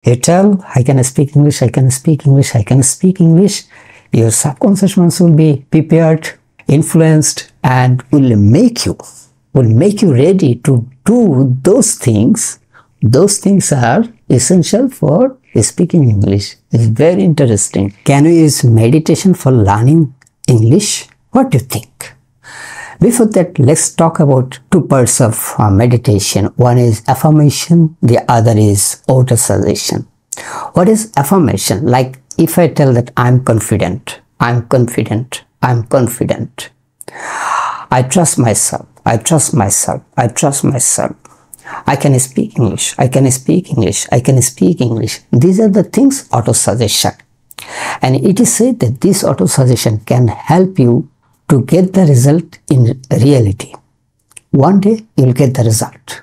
You tell, I can speak English, I can speak English, I can speak English. Your subconscious mind will be prepared, influenced, and will make you ready to do those things. Those things are essential for speaking English. It's very interesting. Can we use meditation for learning English? What do you think? Before that, let's talk about two parts of meditation. One is affirmation, the other is auto-suggestion. What is affirmation? Like if I tell that I'm confident, I'm confident, I'm confident. I trust myself, I trust myself, I trust myself. I can speak English, I can speak English, I can speak English. These are the things auto-suggestion. And it is said that this auto-suggestion can help you to get the result in reality. One day you will get the result.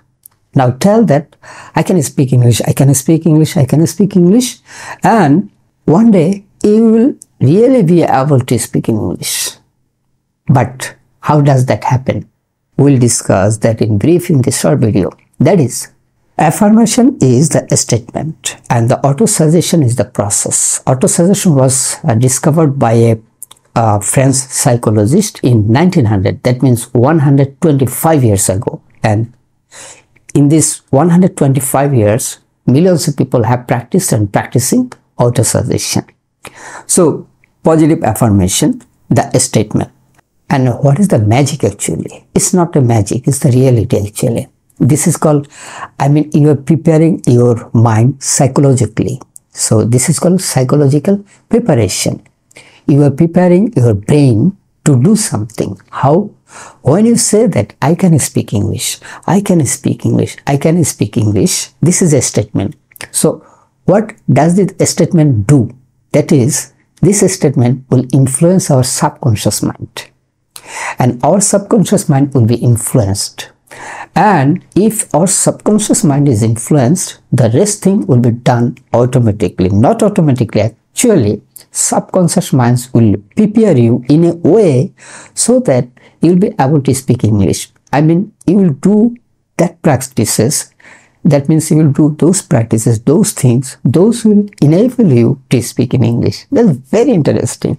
Now tell that I can speak English, I can speak English, I can speak English, and one day you will really be able to speak English. But how does that happen? We'll discuss that in brief in this short video. That is, affirmation is the statement and the auto-suggestion is the process. Auto-suggestion was discovered by a French psychologist in 1900, that means 125 years ago. And in this 125 years, millions of people have practiced and practicing auto-suggestion. So, positive affirmation, the statement. And what is the magic actually? It's not a magic, it's the reality actually. This is called, you are preparing your mind psychologically. So, this is called psychological preparation. You are preparing your brain to do something. How? When you say that I can speak English, I can speak English, I can speak English, this is a statement. So what does this statement do? That is, this statement will influence our subconscious mind. And our subconscious mind will be influenced. And if our subconscious mind is influenced, the rest thing will be done automatically. Not automatically, actually. Subconscious minds will prepare you in a way so that you will be able to speak English. You will do that practices. That means you will do those practices, those things. Those will enable you to speak in English. That's very interesting.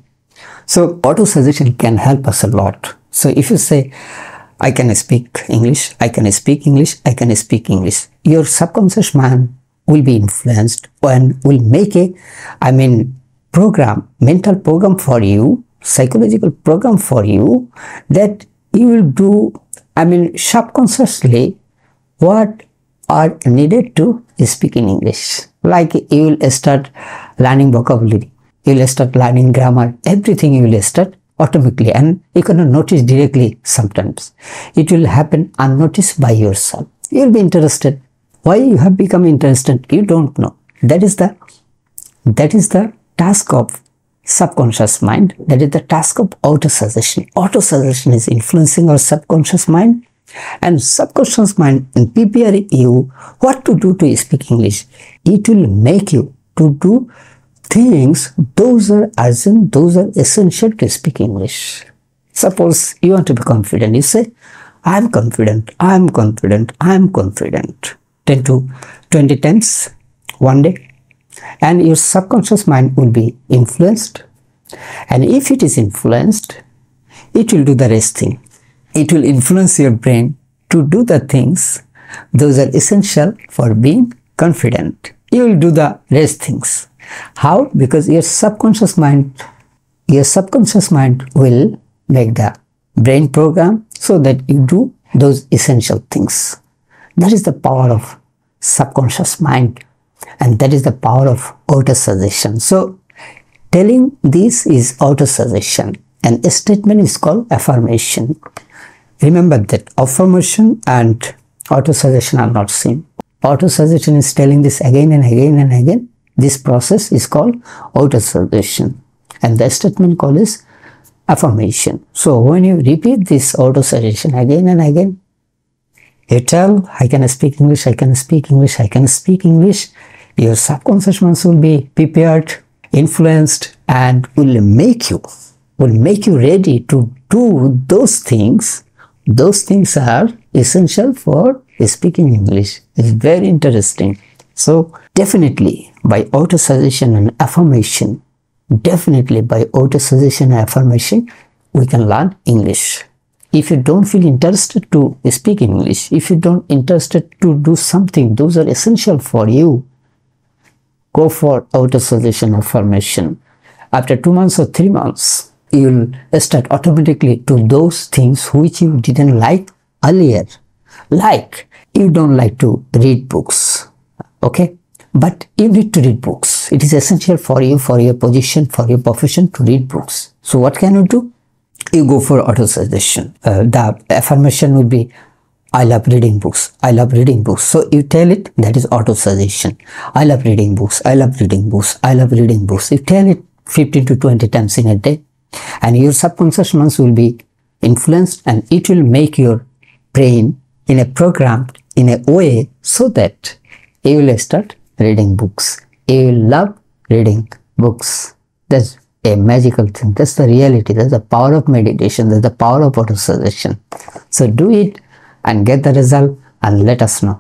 So auto-suggestion can help us a lot. So if you say, I can speak English, I can speak English, I can speak English, your subconscious mind will be influenced and will make a, mental program for you, psychological program for you, that you will do, subconsciously what are needed to speak in English. Like you will start learning vocabulary, you will start learning grammar, everything you will start automatically, and you cannot notice directly sometimes. It will happen unnoticed by yourself. You will be interested. Why you have become interested, you don't know. That is the task of subconscious mind. That is the task of auto-suggestion. Auto-suggestion is influencing our subconscious mind, and subconscious mind will prepare you what to do to speak English. It will make you to do things, those are urgent, those are essential to speak English. Suppose you want to be confident. You say, I'm confident, I'm confident, I'm confident. 10 to 20 times one day. And your subconscious mind will be influenced, and if it is influenced, it will do the rest thing. It will influence your brain to do the things those are essential for being confident. You will do the rest things. How? Because your subconscious mind will make the brain program so that you do those essential things. That is the power of subconscious mind. And that is the power of auto-suggestion. So, telling this is auto-suggestion, and a statement is called affirmation. Remember that affirmation and auto-suggestion are not same. Auto-suggestion is telling this again and again and again. This process is called auto-suggestion, and the statement called is affirmation. So, when you repeat this auto-suggestion again and again, you tell, I can speak English, I can speak English, I can speak English. Your subconscious mind will be prepared, influenced, and will make you ready to do those things. Those things are essential for speaking English. It's very interesting. So definitely by auto-suggestion and affirmation, we can learn English. If you don't feel interested to speak English, if you don't interested to do something, those are essential for you, go for auto-suggestion affirmation. After 2 months or 3 months, you will start automatically to those things which you didn't like earlier. Like, you don't like to read books, okay? But you need to read books. It is essential for you, for your position, for your profession to read books. So what can you do? You go for auto-suggestion. The affirmation would be, I love reading books. I love reading books. So you tell it, that is auto-suggestion. I love reading books. I love reading books. I love reading books. You tell it 15 to 20 times in a day, and your subconscious mind will be influenced, and it will make your brain in a programmed in a way so that you will start reading books. You will love reading books. That's a magical thing. That's the reality. That's the power of meditation. That's the power of auto-suggestion. So do it and get the result and let us know.